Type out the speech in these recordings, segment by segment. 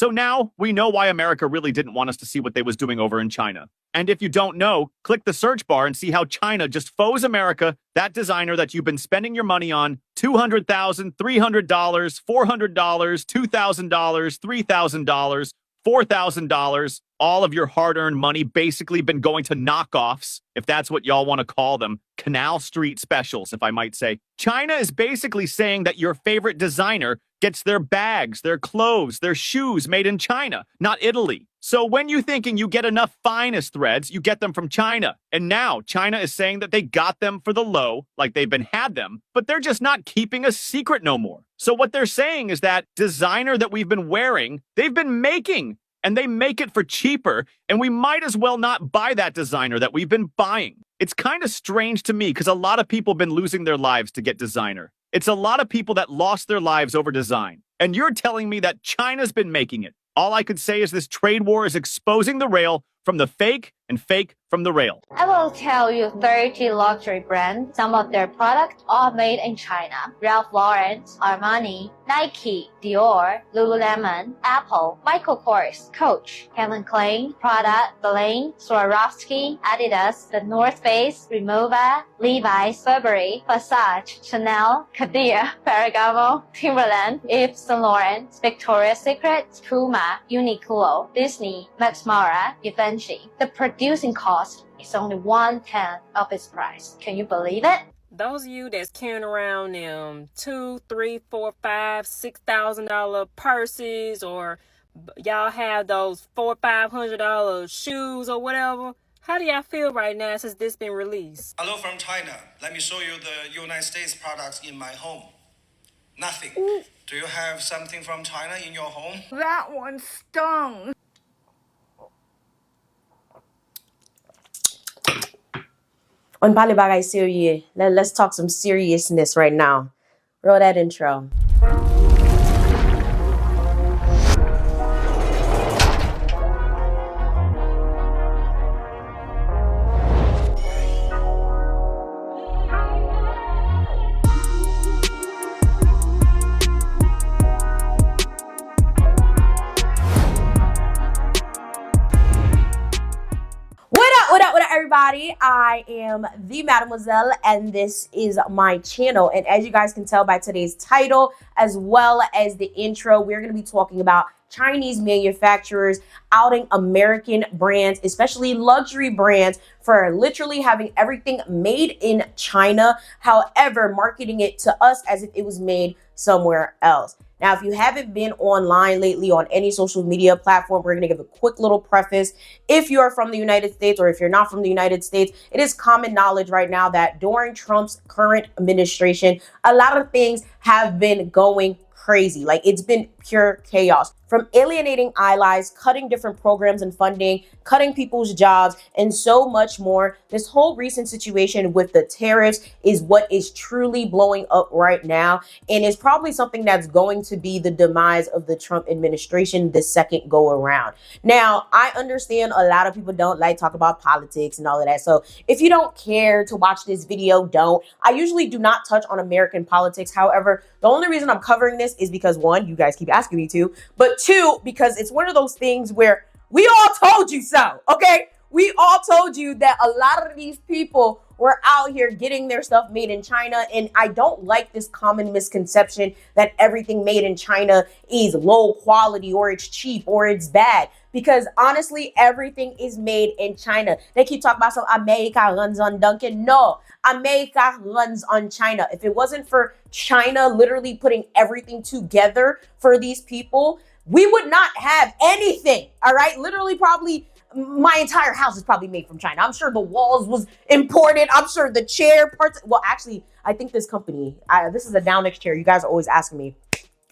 So now we know why America really didn't want us to see what they was doing over in China. And if you don't know, click the search bar and see how China just froze America, that designer that you've been spending your money on, $200,000, $300, $400, $2,000, $3,000, $4,000, all of your hard-earned money basically been going to knockoffs, if that's what y'all want to call them, Canal Street specials, if I might say. China is basically saying that your favorite designer gets their bags, their clothes, their shoes made in China, not Italy. So when you're thinking you get enough finest threads, you get them from China. And now China is saying that they got them for the low, like they've been had them, but they're just not keeping a secret no more. So what they're saying is that designer that we've been wearing, they've been making, and they make it for cheaper, and we might as well not buy that designer that we've been buying. It's kind of strange to me because a lot of people have been losing their lives to get designer. It's a lot of people that lost their lives over design. And you're telling me that China's been making it. All I could say is this trade war is exposing the rail from the fake and fake from the rail. I will tell you 30 luxury brands. Some of their products are made in China. Ralph Lauren, Armani, Nike, Dior, Lululemon, Apple, Michael Kors, Coach, Calvin Klein, Prada, Baleine, Swarovski, Adidas, The North Face, Rimowa, Levi's, Burberry, Versace, Chanel, Cartier, Ferragamo, Timberland, Yves Saint Laurent, Victoria's Secret, Puma, Uniqlo, Disney, Max Mara, Givenchy. The producing cost is only 1/10 of its price. Can you believe it? Those of you that's carrying around them $2, $3, $4, $5, $6,000 purses, or y'all have those $400, $500 shoes or whatever, how do y'all feel right now since this been released? Hello from China. Let me show you the United States products in my home. Nothing. Ooh. Do you have something from China in your home? That one stung. On Pali Bagay Serious, let's talk some seriousness right now. Roll that intro. What up, everybody? I am the Mademoiselle, and this is my channel. And as you guys can tell by today's title, as well as the intro, we're going to be talking about Chinese manufacturers outing American brands, especially luxury brands, for literally having everything made in China, however, marketing it to us as if it was made somewhere else. Now, if you haven't been online lately on any social media platform, we're going to give a quick little preface. If you're from the United States, or if you're not from the United States, it is common knowledge right now that during Trump's current administration, a lot of things have been going crazy. Like, it's been pure chaos. From alienating allies, cutting different programs and funding, cutting people's jobs, and so much more. This whole recent situation with the tariffs is what is truly blowing up right now, and is probably something that's going to be the demise of the Trump administration the second go around. Now, I understand a lot of people don't like talk about politics and all of that. So if you don't care to watch this video, don't. I usually do not touch on American politics. However, the only reason I'm covering this is because, one, you guys keep asking me to, but two, because it's one of those things where we all told you so, okay? We all told you that a lot of these people were out here getting their stuff made in China, and I don't like this common misconception that everything made in China is low quality, or it's cheap, or it's bad. Because honestly, everything is made in China. They keep talking about some America runs on Duncan. No, America runs on China. If it wasn't for China literally putting everything together for these people, we would not have anything, all right? Literally, probably my entire house is probably made from China. I'm sure the walls was imported. I'm sure the chair parts. Well, actually, I think this company, this is a Downex chair. You guys are always asking me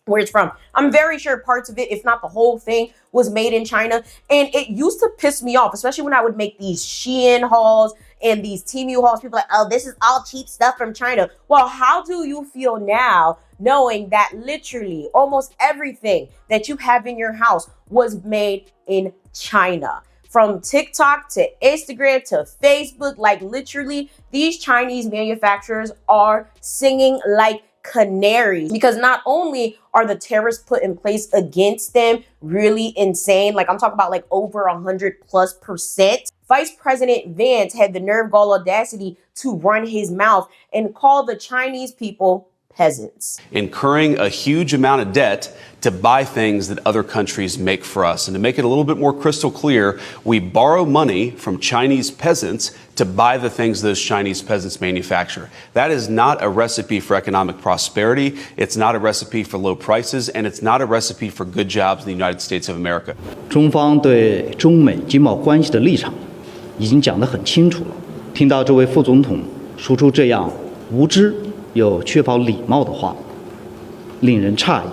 where it's from. I'm very sure parts of it, if not the whole thing, was made in China. And it used to piss me off, especially when I would make these Shein hauls and these Temu hauls. People are like, oh, this is all cheap stuff from China. Well, how do you feel now knowing that literally almost everything that you have in your house was made in China? From TikTok to Instagram to Facebook, like literally these Chinese manufacturers are singing like canaries, because not only are the tariffs put in place against them really insane, like I'm talking about like over 100+%, Vice President Vance had the nerve, gall, audacity to run his mouth and call the Chinese people peasants. Incurring a huge amount of debt to buy things that other countries make for us. And to make it a little bit more crystal clear, we borrow money from Chinese peasants to buy the things those Chinese peasants manufacture. That is not a recipe for economic prosperity. It's not a recipe for low prices, and it's not a recipe for good jobs in the United States of America. 中方对中美经贸关系的立场已经讲得很清楚了。听到这位副总统说出这样无知又缺乏礼貌的话，令人诧异，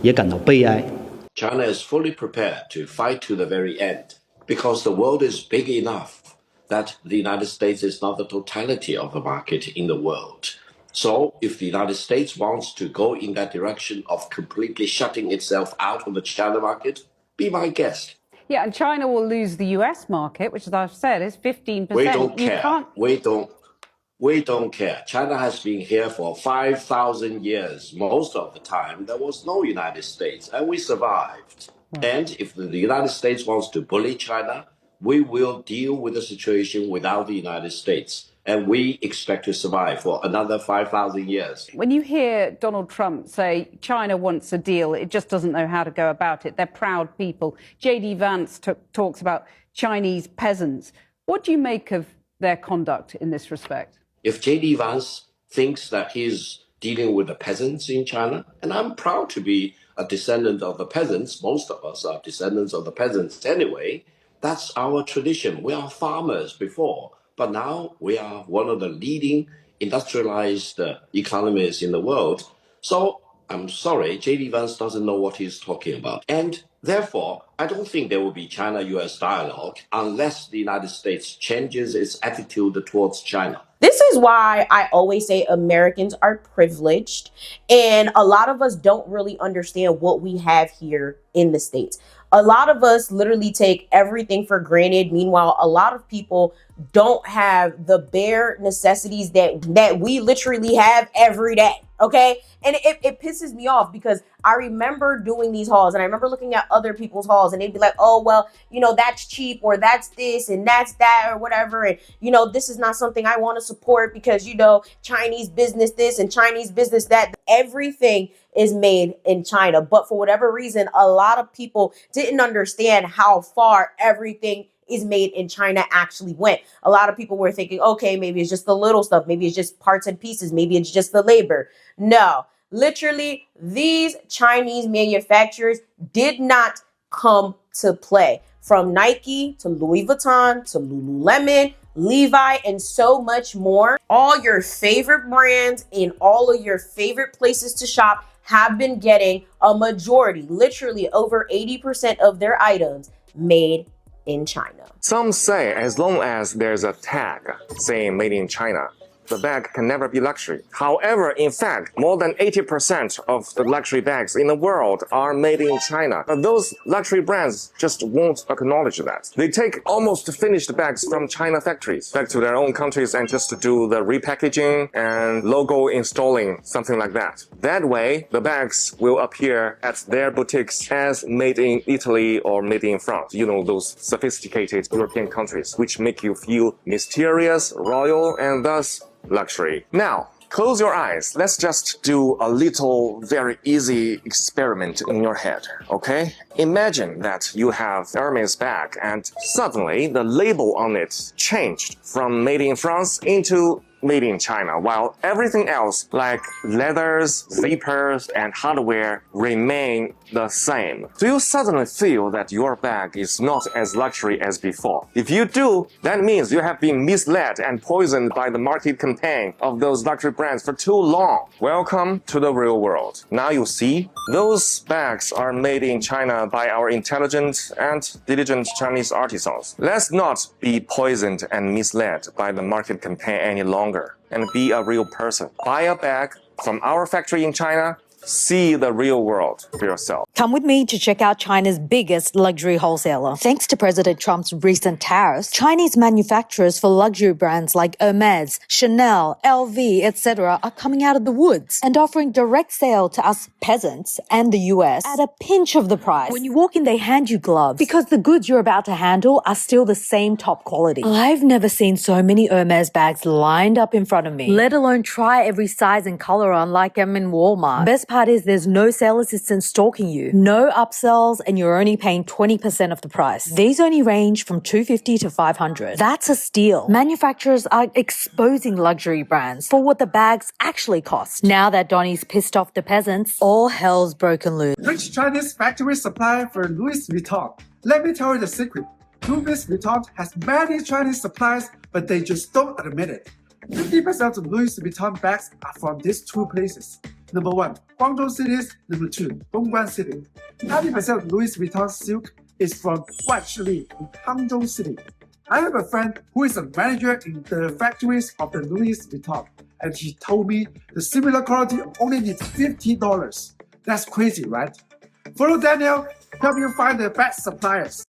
也感到悲哀。 China is fully prepared to fight to the very end because the world is big enough that the United States is not the totality of the market in the world. So if the United States wants to go in that direction of completely shutting itself out of the China market, be my guest. Yeah, and China will lose the US market, which, as I've said, is 15%. We don't care. We don't care. China has been here for 5,000 years. Most of the time, there was no United States, and we survived. Right. And if the United States wants to bully China, we will deal with the situation without the United States. And we expect to survive for another 5,000 years. When you hear Donald Trump say China wants a deal, it just doesn't know how to go about it. They're proud people. J.D. Vance talks about Chinese peasants. What do you make of their conduct in this respect? If J.D. Vance thinks that he's dealing with the peasants in China, and I'm proud to be a descendant of the peasants, most of us are descendants of the peasants anyway, that's our tradition. We are farmers before. But now we are one of the leading industrialized economies in the world. So I'm sorry, J.D. Vance doesn't know what he's talking about. And therefore, I don't think there will be China-US dialogue unless the United States changes its attitude towards China. This is why I always say Americans are privileged, and a lot of us don't really understand what we have here in the States. A lot of us literally take everything for granted. Meanwhile, a lot of people don't have the bare necessities that we literally have every day. Okay. And it pisses me off because I remember doing these hauls and I remember looking at other people's hauls and they'd be like, oh, well, you know, that's cheap or that's this and that's that or whatever. And, you know, this is not something I want to support because, you know, Chinese business this and Chinese business that. Everything is made in China. But for whatever reason, a lot of people didn't understand how far everything is made in China actually went. A lot of people were thinking, okay, maybe it's just the little stuff. Maybe it's just parts and pieces. Maybe it's just the labor. No, literally, these Chinese manufacturers did not come to play. From Nike to Louis Vuitton to Lululemon, Levi, and so much more. All your favorite brands in all of your favorite places to shop have been getting a majority, literally over 80% of their items made in China. Some say as long as there's a tag saying made in China, the bag can never be luxury. However, in fact, more than 80% of the luxury bags in the world are made in China. But those luxury brands just won't acknowledge that. They take almost finished bags from China factories back to their own countries and just do the repackaging and logo installing, something like that. That way, the bags will appear at their boutiques as made in Italy or made in France. You know, those sophisticated European countries, which make you feel mysterious, royal, and thus luxury. Now, close your eyes. Let's just do a little very easy experiment in your head, okay? Imagine that you have Hermes bag and suddenly the label on it changed from made in France into made in China, while everything else like leathers, zippers, and hardware remain the same. Do you suddenly feel that your bag is not as luxury as before? If you do, that means you have been misled and poisoned by the market campaign of those luxury brands for too long. Welcome to the real world. Now you see, those bags are made in China by our intelligent and diligent Chinese artisans. Let's not be poisoned and misled by the market campaign any longer and be a real person. Buy a bag from our factory in China, See the real world for yourself. Come with me to check out China's biggest luxury wholesaler. Thanks to President Trump's recent tariffs, Chinese manufacturers for luxury brands like Hermes, Chanel, LV, etc. are coming out of the woods and offering direct sale to us peasants and the US at a pinch of the price. When you walk in, they hand you gloves because the goods you're about to handle are still the same top quality. I've never seen so many Hermes bags lined up in front of me, let alone try every size and color on like I'm in Walmart. Best part is there's no sales assistant stalking you, no upsells, and you're only paying 20% of the price. These only range from $250 to $500. That's a steal. Manufacturers are exposing luxury brands for what the bags actually cost. Now that Donnie's pissed off the peasants, all hell's broken loose. Which Chinese factory supplier for Louis Vuitton? Let me tell you the secret. Louis Vuitton has many Chinese suppliers, but they just don't admit it. 50% of Louis Vuitton bags are from these two places. Number 1, Guangzhou City. Number 2, Dongguan City. 90% of Louis Vuitton silk is from Guangzhou in Hangzhou City. I have a friend who is a manager in the factories of the Louis Vuitton, and he told me the similar quality only needs $50. That's crazy, right? Follow Daniel, help you find the best suppliers.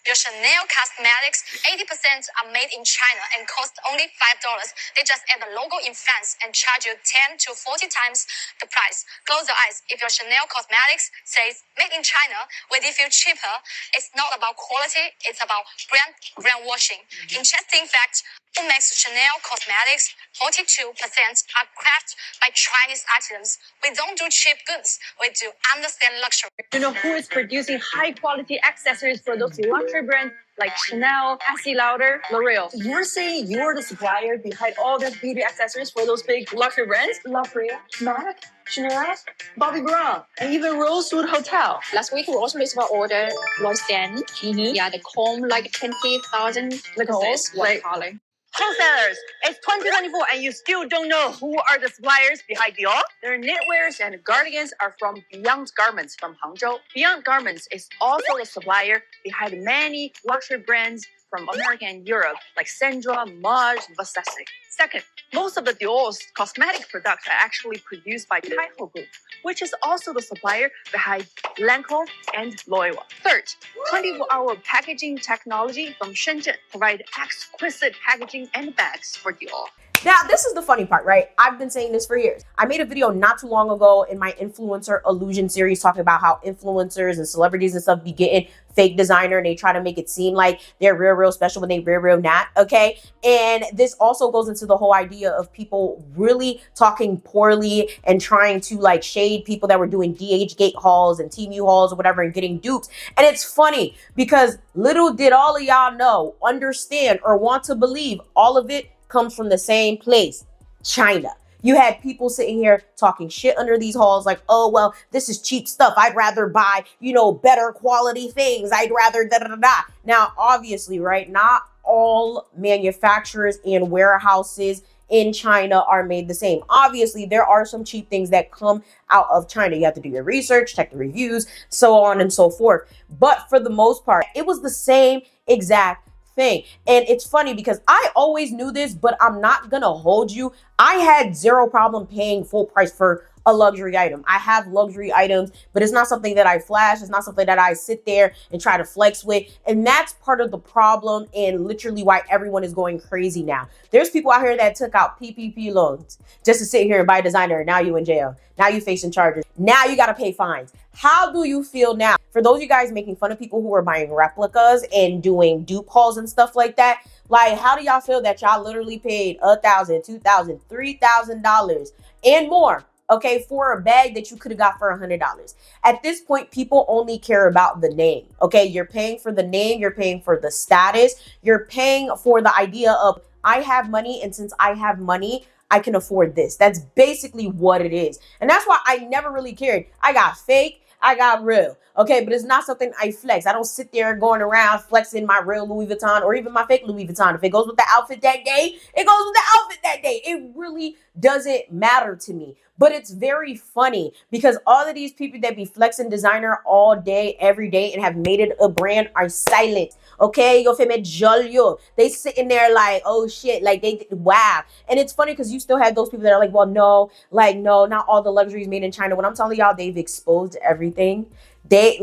Your Chanel cosmetics, 80% are made in China and cost only $5. They just add the logo in France and charge you 10 to 40 times the price. Close your eyes. If your Chanel cosmetics says made in China, will it feel cheaper? It's not about quality, it's about brainwashing. Interesting fact, who makes Chanel cosmetics? 42% are crafted by Chinese artisans. We don't do cheap goods. We do understand luxury. You know who is producing high-quality accessories for those luxury brands like Chanel, Estée Lauder, L'Oreal? You're saying you're the supplier behind all the beauty accessories for those big luxury brands? L'Oreal, MAC, Chanel, Bobbi Brown, and even Rosewood Hotel. Last week we also received an order, L'Oreal. Yeah, the comb like 20,000. Look at this, what color? Wholesalers, it's 2024 and you still don't know who are the suppliers behind Dior? Their knitwears and cardigans are from Beyond Garments from Hangzhou. Beyond Garments is also the supplier behind many luxury brands from America and Europe, like Sandra, Maj, Versace. Second, most of the Dior's cosmetic products are actually produced by Taiho Group, which is also the supplier behind Lancome and Loewe. Third, 24-hour packaging technology from Shenzhen provide exquisite packaging and bags for Dior. Now, this is the funny part, right? I've been saying this for years. I made a video not too long ago in my influencer illusion series talking about how influencers and celebrities and stuff be getting fake designer and they try to make it seem like they're real special when they real not, okay? And this also goes into the whole idea of people really talking poorly and trying to like shade people that were doing DH Gate hauls and TMU hauls or whatever and getting dupes. And it's funny because little did all of y'all know, understand, or want to believe all of it comes from the same place, China. You had people sitting here talking shit under these halls like, oh, well, this is cheap stuff. I'd rather buy, you know, better quality things. I'd rather da-da-da-da. Now, obviously, right, not all manufacturers and warehouses in China are made the same. Obviously, there are some cheap things that come out of China. You have to do your research, check the reviews, so on and so forth. But for the most part, it was the same exact thing. And it's funny because I always knew this, but I'm not gonna hold you. I had zero problem paying full price for a luxury item. I have luxury items, but it's not something that I flash. It's not something that I sit there and try to flex with. And that's part of the problem and literally why everyone is going crazy now. There's people out here that took out PPP loans just to sit here and buy designer. And now you in jail. Now you facing charges. Now you got to pay fines. How do you feel now? For those of you guys making fun of people who are buying replicas and doing dupe hauls and stuff like that, like, how do y'all feel that y'all literally paid $1,000, $2,000, $3,000 and more, okay, for a bag that you could have got for $100? At this point, people only care about the name, okay? You're paying for the name. You're paying for the status. You're paying for the idea of, I have money, and since I have money, I can afford this. That's basically what it is. And that's why I never really cared. I got fake, I got real, okay? But it's not something I flex. I don't sit there going around flexing my real Louis Vuitton or even my fake Louis Vuitton. If it goes with the outfit that day, it goes with the outfit that day. It really doesn't matter to me. But it's very funny because all of these people that be flexing designer all day, every day, and have made it a brand are silent. Okay, yo feme jolyo. They sitting there like, oh shit, like wow. And it's funny because you still have those people that are like, well, no, not all the luxury is made in China. When I'm telling y'all, they've exposed everything. They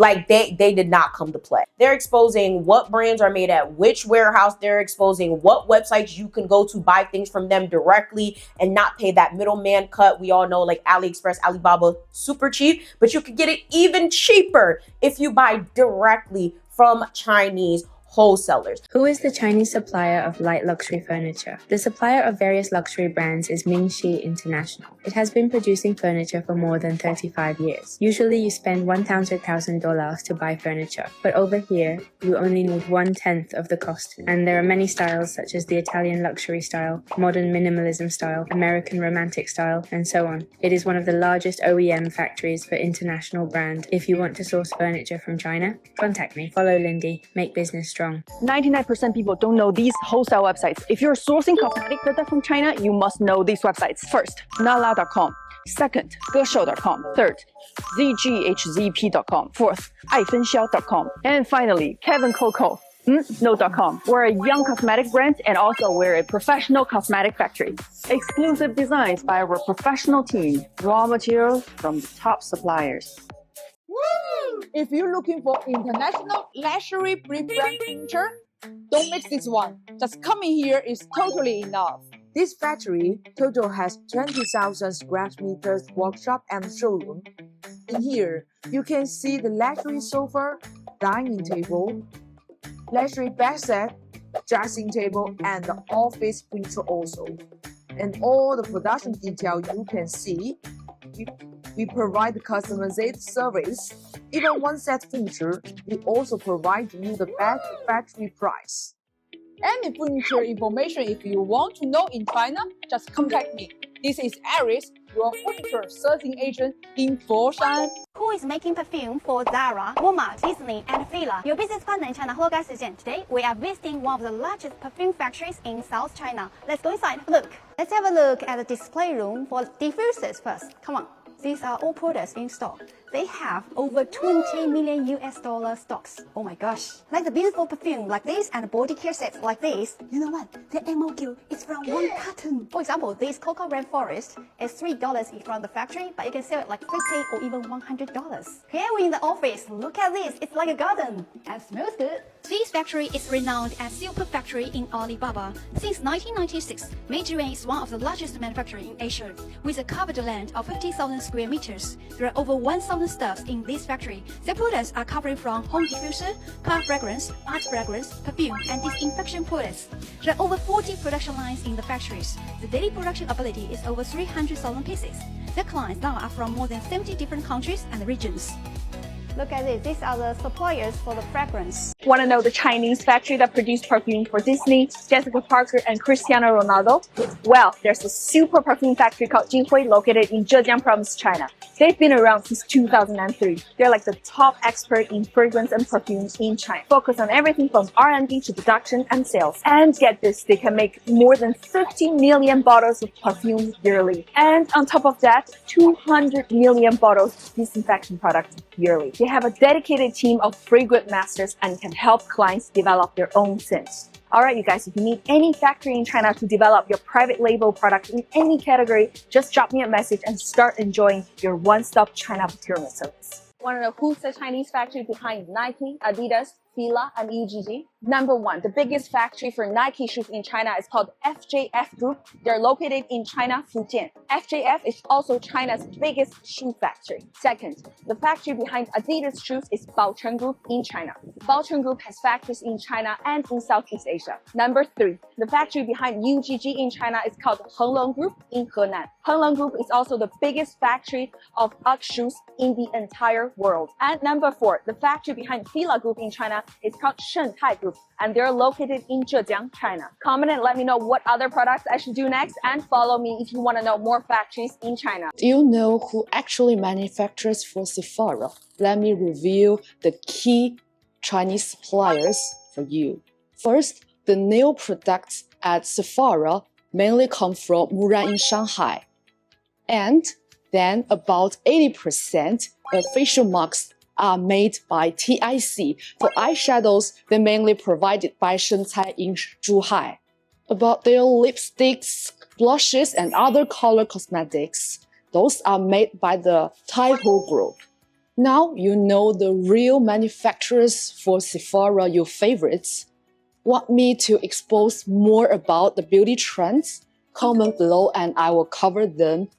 did not come to play. They're exposing what brands are made at which warehouse. They're exposing what websites you can go to buy things from them directly and not pay that middleman cut. We all know like AliExpress, Alibaba, super cheap, but you could get it even cheaper if you buy directly from Chinese wholesalers. Who is the Chinese supplier of light luxury furniture? The supplier of various luxury brands is Mingxi International. It has been producing furniture for more than 35 years. Usually you spend $100,000 to buy furniture, but over here you only need 1/10 of the cost. And there are many styles such as the Italian luxury style, modern minimalism style, American romantic style, and so on. It is one of the largest OEM factories for international brand. If you want to source furniture from China, contact me. Follow Lindy. Make business strong. 99% people don't know these wholesale websites. If you're sourcing cosmetic products from China, you must know these websites. First, nala.com. Second, geshow.com. Third, zghzp.com. Fourth, aifenxiao.com. And finally, kevincoco.com. We're a young cosmetic brand and also we're a professional cosmetic factory. Exclusive designs by our professional team. Raw materials from the top suppliers. If you're looking for international luxury brand furniture, don't mix this one. Just coming here is totally enough. This factory total has 20,000 square meters workshop and showroom. In here, you can see the luxury sofa, dining table, luxury bed set, dressing table, and the office furniture also. And all the production detail you can see. We provide the customized service. Even one set furniture, we also provide you the best factory price. Any furniture information if you want to know in China, just contact me. This is Aris, your furniture sourcing agent in Foshan. Who is making perfume for Zara, Walmart, Disney, and Fila? Your business partner in China, hello guys, again. Today, we are visiting one of the largest perfume factories in South China. Let's go inside, look. Let's have a look at the display room for diffusers first. Come on. These are all products in stock. They have over 20 million US dollar stocks. Oh my gosh. Like the beautiful perfume like this and the body care sets like this. You know what? The MOQ is from 1 carton. For example, this Cocoa Rainforest is $3 from the factory, but you can sell it like $50 or even $100. Here we're in the office. Look at this. It's like a garden and smells good. This factory is renowned as Super Factory in Alibaba. Since 1996, Meizhiyuan is one of the largest manufacturers in Asia. With a covered land of 50,000 square meters, there are over 1,000 staffs in this factory. Their products are covering from home diffuser, car fragrance, art fragrance, perfume, and disinfection products. There are over 40 production lines in the factories. The daily production ability is over 300,000 pieces. Their clients now are from more than 70 different countries and regions. Look at this. These are the suppliers for the fragrance. Want to know the Chinese factory that produced perfume for Disney, Jessica Parker, and Cristiano Ronaldo? Well, there's a super perfume factory called Jinhui located in Zhejiang province, China. They've been around since 2003. They're like the top expert in fragrance and perfume in China. Focus on everything from R&D to production and sales. And get this, they can make more than 50 million bottles of perfume yearly. And on top of that, 200 million bottles of disinfection products yearly. They have a dedicated team of fragrance masters and can help clients develop their own scents. Alright you guys, if you need any factory in China to develop your private label product in any category, just drop me a message and start enjoying your one-stop China procurement service. Want to know who's the Chinese factory behind Nike, Adidas, Fila, and UGG? Number one, the biggest factory for Nike shoes in China is called FJF Group. They're located in China, Fujian. FJF is also China's biggest shoe factory. Second, the factory behind Adidas shoes is Baocheng Group in China. Baocheng Group has factories in China and in Southeast Asia. Number three, the factory behind UGG in China is called Henglong Group in Henan. Henglong Group is also the biggest factory of UGG shoes in the entire world. And number four, the factory behind Fila Group in China is called Shentai Group, and they're located in Zhejiang, China. Comment and let me know what other products I should do next, and follow me if you want to know more factories in China. Do you know who actually manufactures for Sephora? Let me review the key Chinese suppliers for you. First, the nail products at Sephora mainly come from Muran in Shanghai. And then about 80% of facial masks are made by TIC. For eyeshadows, they're mainly provided by Shencai in Zhuhai. About their lipsticks, blushes, and other color cosmetics, those are made by the Taihu Group. Now you know the real manufacturers for Sephora, your favorites. Want me to expose more about the beauty trends? Comment below and I will cover them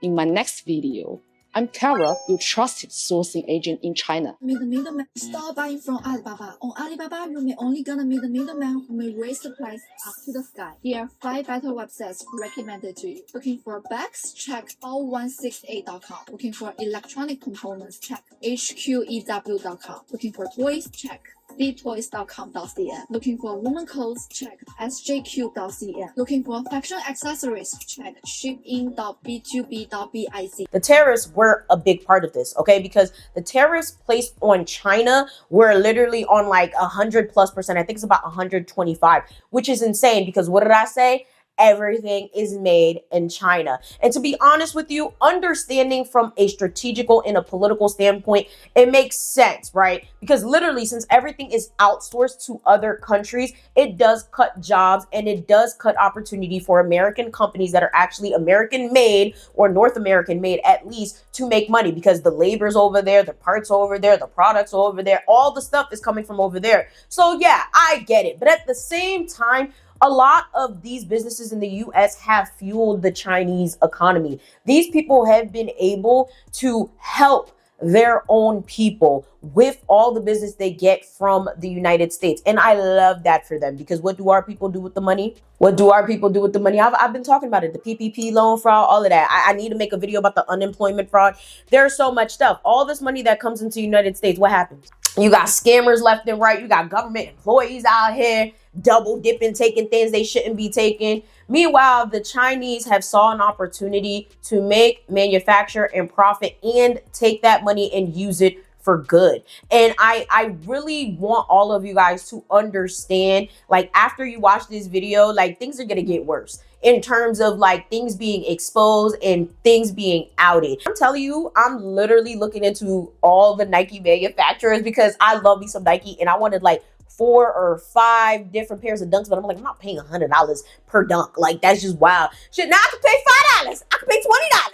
in my next video. I'm Tara, your trusted sourcing agent in China. Meet the middleman. Stop buying from Alibaba. On Alibaba, you may only gonna meet the middleman who may raise the price up to the sky. Here are 5 better websites recommended to you. Looking for bags? Check all168.com. Looking for electronic components? Check hqew.com. Looking for toys? Check ctoys.com.cn. Looking for women clothes? Check sjq.cn. Looking for fashion accessories? Check shipin.b2b.biz. The tariffs were a big part of this, okay? Because the tariffs placed on China were literally on like 100+%. I think it's about 125, which is insane because what did I say? Everything is made in China. And to be honest with you, understanding from a strategical and a political standpoint, it makes sense, right? Because literally, since everything is outsourced to other countries, it does cut jobs and it does cut opportunity for American companies that are actually American made or North American made at least to make money because the labor's over there, the parts are over there, the products are over there, all the stuff is coming from over there. So yeah, I get it. But at the same time, a lot of these businesses in the US have fueled the Chinese economy. These people have been able to help their own people with all the business they get from the United States. And I love that for them because what do our people do with the money? What do our people do with the money? I've been talking about it, the PPP loan fraud, all of that. I need to make a video about the unemployment fraud. There's so much stuff. All this money that comes into the United States, what happens? You got scammers left and right. You got government employees out here double dipping, taking things they shouldn't be taking. Meanwhile, the Chinese have saw an opportunity to make, manufacture, and profit and take that money and use it for good. And I really want all of you guys to understand, like after you watch this video, like things are gonna get worse in terms of like things being exposed and things being outed. I'm telling you, I'm literally looking into all the Nike manufacturers because I love me some Nike and I wanted like 4 or 5 different pairs of dunks, but I'm like, I'm not paying $100 per dunk. Like, that's just wild. Shit, now I can pay $5. I can pay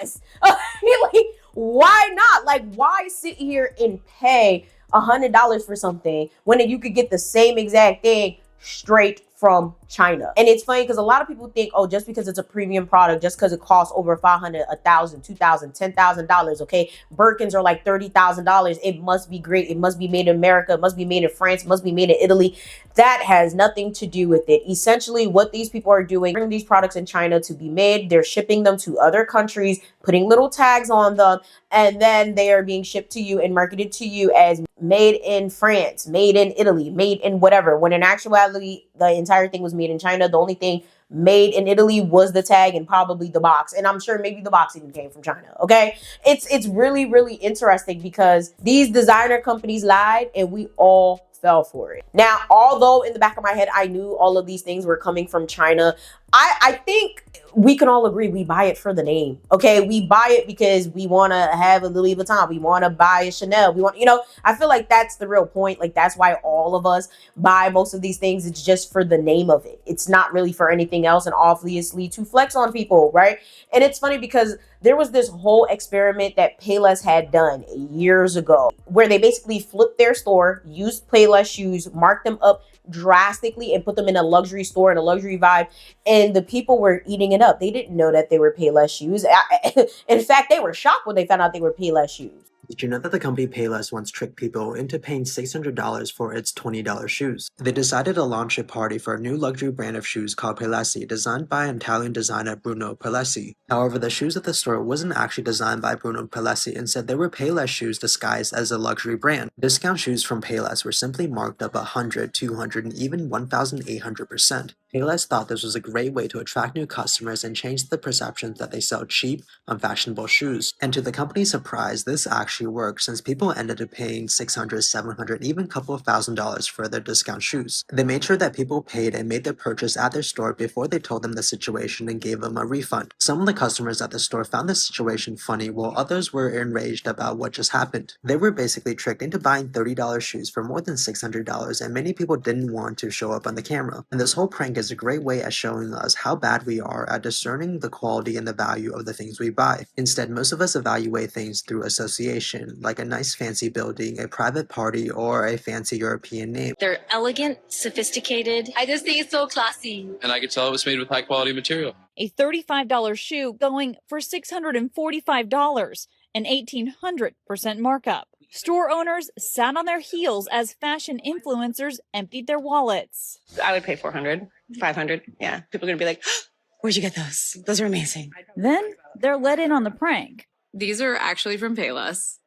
$20. Like, why not? Like, why sit here and pay $100 for something when you could get the same exact thing straight from China? And it's funny because a lot of people think, oh, just because it's a premium product, just because it costs over $500, $1,000, $2,000, $10,000, okay? Birkins are like $30,000. It must be great. It must be made in America. It must be made in France. It must be made in Italy. That has nothing to do with it. Essentially, what these people are doing, bringing these products in China to be made, they're shipping them to other countries, putting little tags on them, and then they are being shipped to you and marketed to you as made in France, made in Italy, made in whatever, when in actuality, the entire thing was made in China. The only thing made in Italy was the tag and probably the box. And I'm sure maybe the box even came from China, okay? It's really, really interesting because these designer companies lied and we all fell for it. Now, although in the back of my head, I knew all of these things were coming from China, I think we can all agree we buy it for the name, okay? We buy it because we want to have a Louis Vuitton. We want to buy a Chanel. We want, you know, I feel like that's the real point. Like, that's why all of us buy most of these things. It's just for the name of it. It's not really for anything else, and obviously to flex on people, right? And it's funny because there was this whole experiment that Payless had done years ago where they basically flipped their store, used Payless shoes, marked them up drastically and put them in a luxury store and a luxury vibe, and the people were eating it up. They didn't know that they were Payless shoes. In fact, they were shocked when they found out they were Payless shoes. Did you know that the company Payless once tricked people into paying $600 for its $20 shoes? They decided to launch a party for a new luxury brand of shoes called Pelesi, designed by Italian designer Bruno Pelesi. However, the shoes at the store wasn't actually designed by Bruno Pelesi. Instead, they were Payless shoes disguised as a luxury brand. Discount shoes from Payless were simply marked up 100, 200, and even 1,800%. Payless thought this was a great way to attract new customers and change the perception that they sell cheap, unfashionable shoes. And to the company's surprise, this actually worked since people ended up paying $600, $700, even a couple of $1,000s for their discount shoes. They made sure that people paid and made their purchase at their store before they told them the situation and gave them a refund. Some of the customers at the store found the situation funny, while others were enraged about what just happened. They were basically tricked into buying $30 shoes for more than $600, and many people didn't want to show up on the camera. And this whole prank is a great way at showing us how bad we are at discerning the quality and the value of the things we buy. Instead, most of us evaluate things through association, like a nice fancy building, a private party, or a fancy European name. They're elegant, sophisticated. I just think it's so classy. And I could tell it was made with high quality material. A $35 shoe going for $645, an 1,800% markup. Store owners sat on their heels as fashion influencers emptied their wallets. I would pay $400, $500. Yeah. People are going to be like, where'd you get those? Those are amazing. Then they're let in on the prank. These are actually from Payless.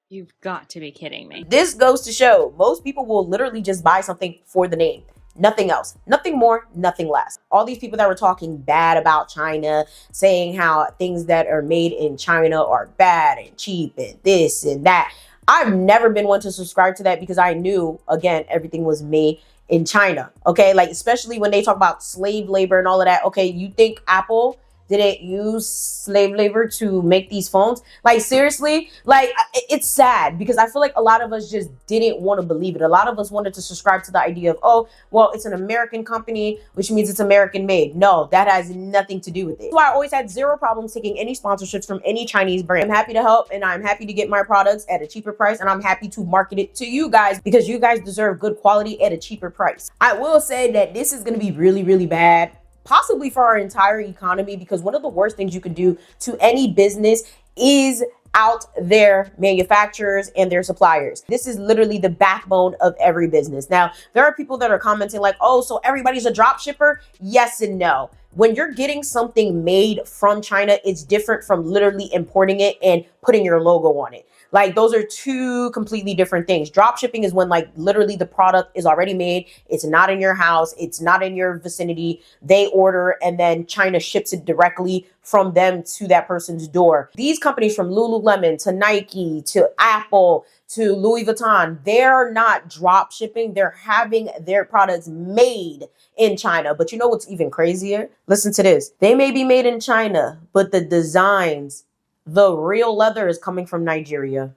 You've got to be kidding me. This goes to show most people will literally just buy something for the name. Nothing else. Nothing more, nothing less. All these people that were talking bad about China, saying how things that are made in China are bad and cheap and this and that. I've never been one to subscribe to that because I knew, again, everything was made in China. Okay, like especially when they talk about slave labor and all of that. Okay, you think Apple didn't use slave labor to make these phones? Like seriously, like it's sad because I feel like a lot of us just didn't want to believe it. A lot of us wanted to subscribe to the idea of, oh, well, it's an American company, which means it's American made. No, that has nothing to do with it. That's why I always had zero problems taking any sponsorships from any Chinese brand. I'm happy to help and I'm happy to get my products at a cheaper price and I'm happy to market it to you guys because you guys deserve good quality at a cheaper price. I will say that this is going to be really, really bad, possibly for our entire economy, because one of the worst things you can do to any business is out their manufacturers and their suppliers. This is literally the backbone of every business. Now, there are people that are commenting like, oh, so everybody's a drop shipper? Yes and no. When you're getting something made from China, it's different from literally importing it and putting your logo on it. Like those are two completely different things. Drop shipping is when like literally the product is already made. It's not in your house. It's not in your vicinity. They order and then China ships it directly from them to that person's door. These companies from Lululemon to Nike to Apple to Louis Vuitton, they're not drop shipping. They're having their products made in China. But you know what's even crazier? Listen to this. They may be made in China, but the designs, the real leather is coming from Nigeria.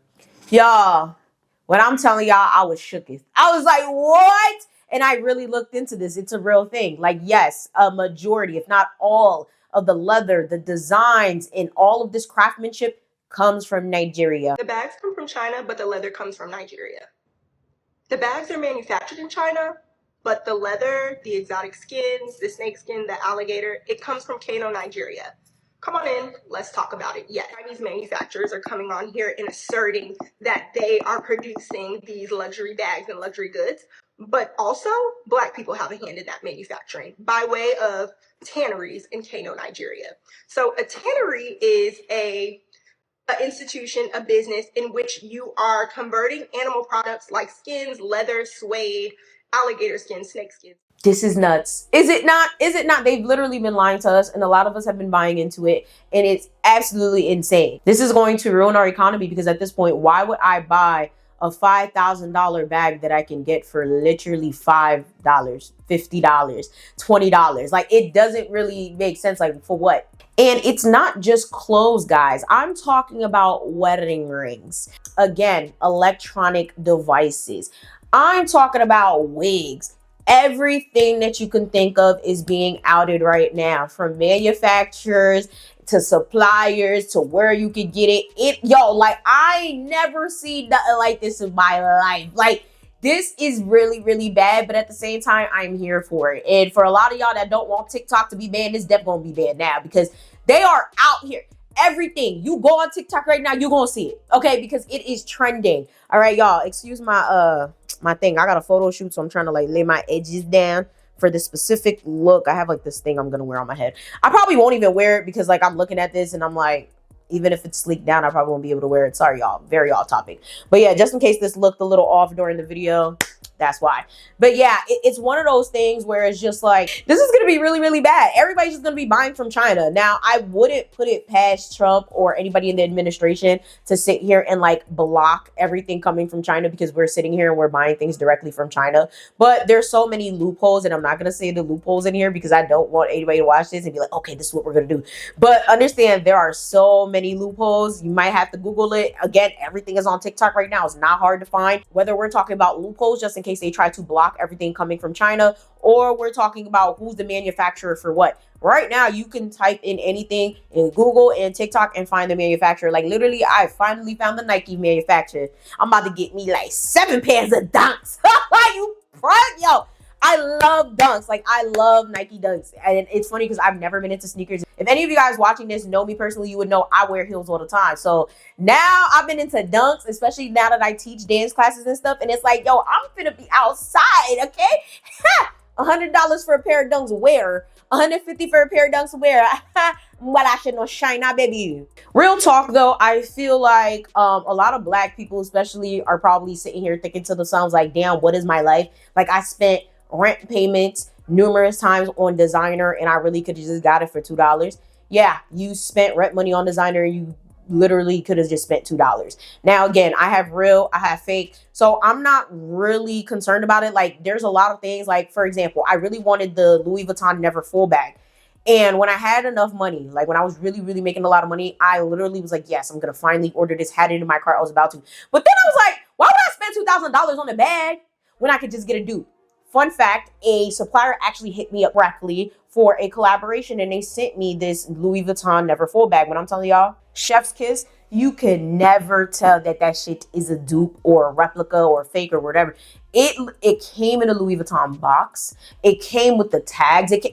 Y'all, when I'm telling y'all, I was shooketh. I was like, what? And I really looked into this. It's a real thing. Like, yes, a majority, if not all of the leather, the designs, and all of this craftsmanship comes from Nigeria. The bags come from China, but the leather comes from Nigeria. The bags are manufactured in China, but the leather, the exotic skins, the snake skin, the alligator, it comes from Kano, Nigeria. Come on in, let's talk about it. Yeah, Chinese manufacturers are coming on here and asserting that they are producing these luxury bags and luxury goods, but also Black people have a hand in that manufacturing by way of tanneries in Kano, Nigeria. So a tannery is an institution, a business in which you are converting animal products like skins, leather, suede, alligator skin, snake skin. This is nuts. Is it not? Is it not? They've literally been lying to us and a lot of us have been buying into it and it's absolutely insane. This is going to ruin our economy because at this point, why would I buy a $5,000 bag that I can get for literally $5, $50, $20? Like it doesn't really make sense. Like for what? And it's not just clothes, guys. I'm talking about wedding rings. Again, electronic devices. I'm talking about wigs. Everything that you can think of is being outed right now, from manufacturers to suppliers to where you could get it. Yo, like I never seen nothing like this in my life. Like this is really, really bad, but at the same time, I'm here for it. And for a lot of y'all that don't want TikTok to be banned, it's definitely gonna be banned now because they are out here. Everything you go on TikTok right now, you're gonna see it, okay? Because it is trending. All right, y'all, excuse my my thing. I got a photo shoot, so I'm trying to like lay my edges down for this specific look. I have like this thing I'm gonna wear on my head. I probably won't even wear it because like I'm looking at this and I'm like, even if it's sleeked down, I probably won't be able to wear it. Sorry, y'all, very off topic. But yeah, just in case this looked a little off during the video, That's why. But yeah, it's one of those things where it's just like, this is going to be really, really bad. Everybody's just going to be buying from China. Now, I wouldn't put it past Trump or anybody in the administration to sit here and like block everything coming from China, because we're sitting here and we're buying things directly from China. But there's so many loopholes, and I'm not going to say the loopholes in here because I don't want anybody to watch this and be like, okay, this is what we're going to do. But understand, there are so many loopholes. You might have to Google it. Again, everything is on TikTok right now. It's not hard to find. Whether we're talking about loopholes just in case they try to block everything coming from China, or we're talking about who's the manufacturer for what. Right now, you can type in anything in Google and TikTok and find the manufacturer. Like literally, I finally found the Nike manufacturer. I'm about to get me like 7 pairs of dunks. You front, yo. I love dunks. Like, I love Nike dunks. And it's funny because I've never been into sneakers. If any of you guys watching this know me personally, you would know I wear heels all the time. So now I've been into dunks, especially now that I teach dance classes and stuff. And it's like, yo, I'm finna be outside, okay? $100 for a pair of dunks wear. $150 for a pair of dunks wear. Well, I should know China, baby. Real talk though, I feel like a lot of black people especially are probably sitting here thinking to themselves like, damn, what is my life? Like, I spent rent payments numerous times on designer and I really could have just got it for $2. Yeah, you spent rent money on designer and you literally could have just spent $2. Now, again, I have real, I have fake. So I'm not really concerned about it. Like, there's a lot of things, like, for example, I really wanted the Louis Vuitton Never Full bag. And when I had enough money, like when I was really, really making a lot of money, I literally was like, yes, I'm going to finally order this, had it in my cart. I was about to. But then I was like, why would I spend $2,000 on a bag when I could just get a dupe? Fun fact, a supplier actually hit me up directly for a collaboration and they sent me this Louis Vuitton Never Full bag. When I'm telling y'all, chef's kiss, you can never tell that that shit is a dupe or a replica or fake or whatever. It came in a Louis Vuitton box. It came with the tags. It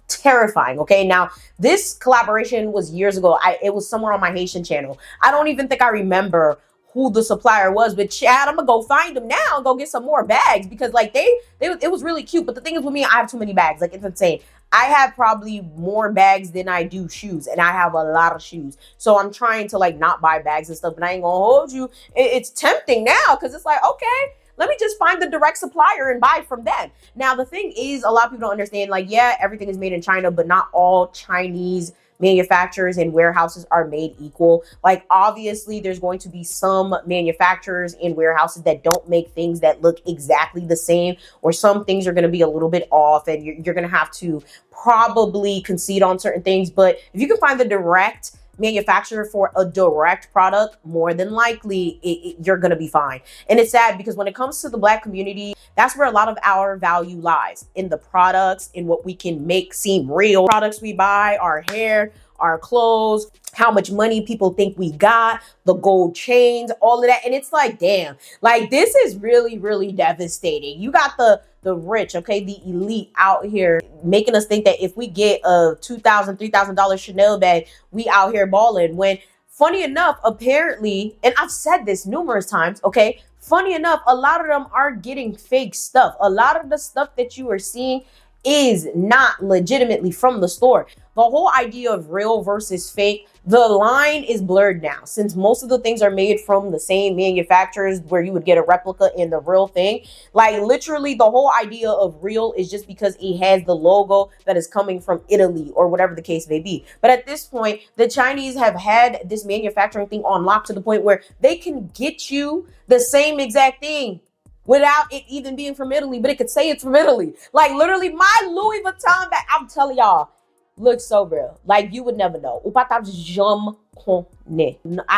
terrifying. Okay, now this collaboration was years ago. It was somewhere on my Haitian channel. I don't even think I remember who the supplier was, but Chad, I'm gonna go find them now and go get some more bags because like it was really cute. But the thing is with me, I have too many bags. Like, it's insane. I have probably more bags than I do shoes, and I have a lot of shoes. So I'm trying to like not buy bags and stuff, but I ain't gonna hold you. It's tempting now because it's like, okay, let me just find the direct supplier and buy from them. Now, the thing is, a lot of people don't understand, like, yeah, everything is made in China, but not all Chinese manufacturers and warehouses are made equal. Like, obviously, there's going to be some manufacturers and warehouses that don't make things that look exactly the same, or some things are going to be a little bit off, and you're going to have to probably concede on certain things. But if you can find the direct manufacturer for a direct product, more than likely you're gonna be fine. And it's sad because when it comes to the Black community, that's where a lot of our value lies, in the products, in what we can make seem real. Products we buy, our hair, our clothes, how much money people think we got, the gold chains, all of that. And it's like, damn, like, this is really, really devastating. You got the rich, okay, the elite out here making us think that if we get a $2,000, $3,000 Chanel bag, we out here balling. When, funny enough, apparently, and I've said this numerous times, okay, funny enough, a lot of them are getting fake stuff. A lot of the stuff that you are seeing is not legitimately from the store. The whole idea of real versus fake, the line is blurred now, since most of the things are made from the same manufacturers where you would get a replica in the real thing. Like, literally, the whole idea of real is just because it has the logo that is coming from Italy or whatever the case may be. But at this point, the Chinese have had this manufacturing thing on lock to the point where they can get you the same exact thing without it even being from Italy, but it could say it's from Italy. Like, literally, my Louis Vuitton bag, I'm telling y'all, looks so real. Like, you would never know. I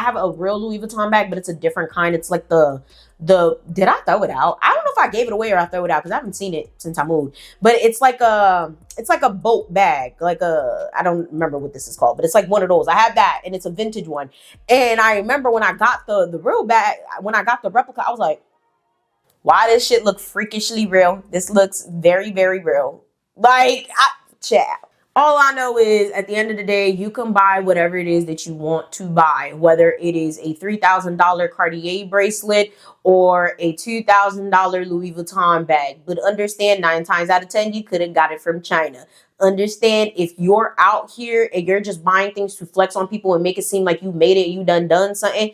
have a real Louis Vuitton bag, but it's a different kind. It's like did I throw it out? I don't know if I gave it away or I threw it out because I haven't seen it since I moved. But it's like a boat bag. Like I don't remember what this is called, but it's like one of those. I have that, and it's a vintage one. And I remember when I got the real bag, when I got the replica, I was like, why this shit look freakishly real? This looks very, very real. Like, chat. All I know is at the end of the day, you can buy whatever it is that you want to buy, whether it is a $3,000 Cartier bracelet or a $2,000 Louis Vuitton bag. But understand, 9 times out of 10, you could have got it from China. Understand, if you're out here and you're just buying things to flex on people and make it seem like you made it, you done something,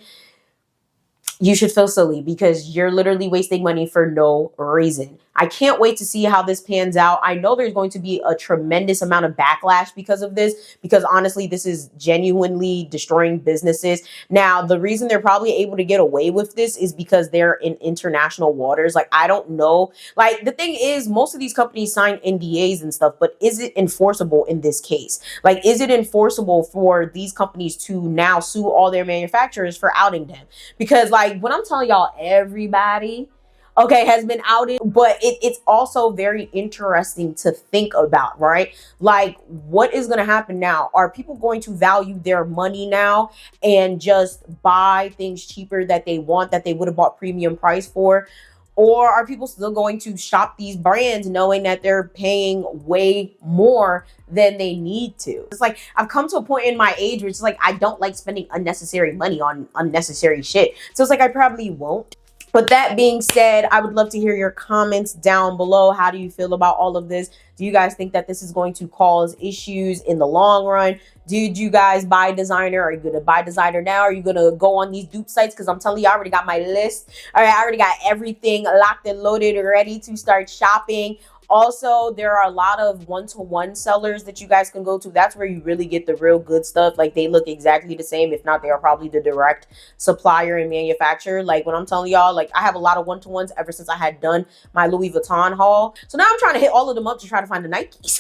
you should feel silly because you're literally wasting money for no reason. I can't wait to see how this pans out. I know there's going to be a tremendous amount of backlash because of this, because honestly, this is genuinely destroying businesses. Now, the reason they're probably able to get away with this is because they're in international waters. Like, I don't know. Like, the thing is, most of these companies sign NDAs and stuff, but is it enforceable in this case? Like, is it enforceable for these companies to now sue all their manufacturers for outing them? Because, like, when I'm telling y'all, everybody, okay, has been outed, but it's also very interesting to think about, right? Like, what is going to happen now? Are people going to value their money now and just buy things cheaper that they want, that they would have bought premium price for? Or are people still going to shop these brands knowing that they're paying way more than they need to? It's like, I've come to a point in my age where it's like, I don't like spending unnecessary money on unnecessary shit. So it's like, I probably won't. But that being said, I would love to hear your comments down below. How do you feel about all of this? Do you guys think that this is going to cause issues in the long run? Did you guys buy designer? Are you going to buy designer now? Are you going to go on these dupe sites? Because I'm telling you, I already got my list. All right, I already got everything locked and loaded, ready to start shopping. Also, there are a lot of one-to-one sellers that you guys can go to. That's where you really get the real good stuff. Like, they look exactly the same. If not, they are probably the direct supplier and manufacturer. Like, when I'm telling y'all, like, I have a lot of one-to-ones ever since I had done my Louis Vuitton haul. So now I'm trying to hit all of them up to try to find the Nikes.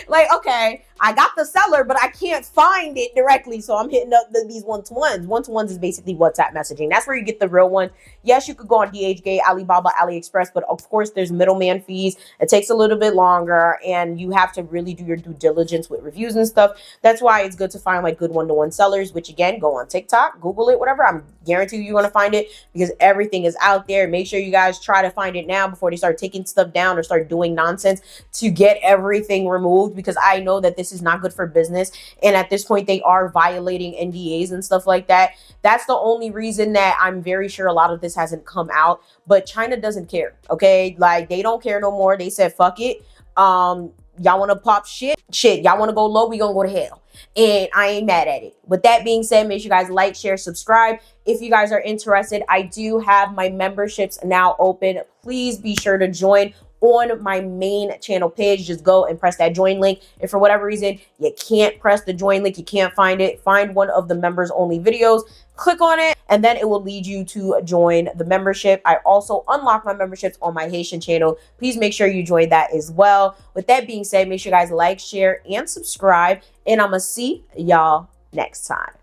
like, okay, I got the seller, but I can't find it directly. So I'm hitting up these one-to-ones. One-to-ones is basically WhatsApp messaging. That's where you get the real ones. Yes, you could go on DHgate, Alibaba, AliExpress, but of course there's middleman fees. It takes a little bit longer and you have to really do your due diligence with reviews and stuff. That's why it's good to find like good one-to-one sellers, which again, go on TikTok, Google it, whatever. I'm guarantee you're going to find it because everything is out there. Make sure you guys try to find it now before they start taking stuff down or start doing nonsense to get everything removed, because I know that this is not good for business. And at this point, they are violating NDAs and stuff like that. That's the only reason that I'm very sure a lot of this hasn't come out. But China doesn't care, okay? Like, they don't care no more. They said, fuck it. Y'all want to pop shit? Y'all want to go low? We gonna go to hell. And I ain't mad at it. With that being said, make sure you guys like, share, subscribe. If you guys are interested, I do have my memberships now open. Please be sure to join on my main channel page. Just go and press that join link. If for whatever reason you can't press the join link, you can't find it, find one of the members only videos, click on it, and then it will lead you to join the membership. I also unlock my memberships on my Haitian channel. Please make sure you join that as well. With that being said, make sure you guys like, share, and subscribe, and I'm gonna see y'all next time.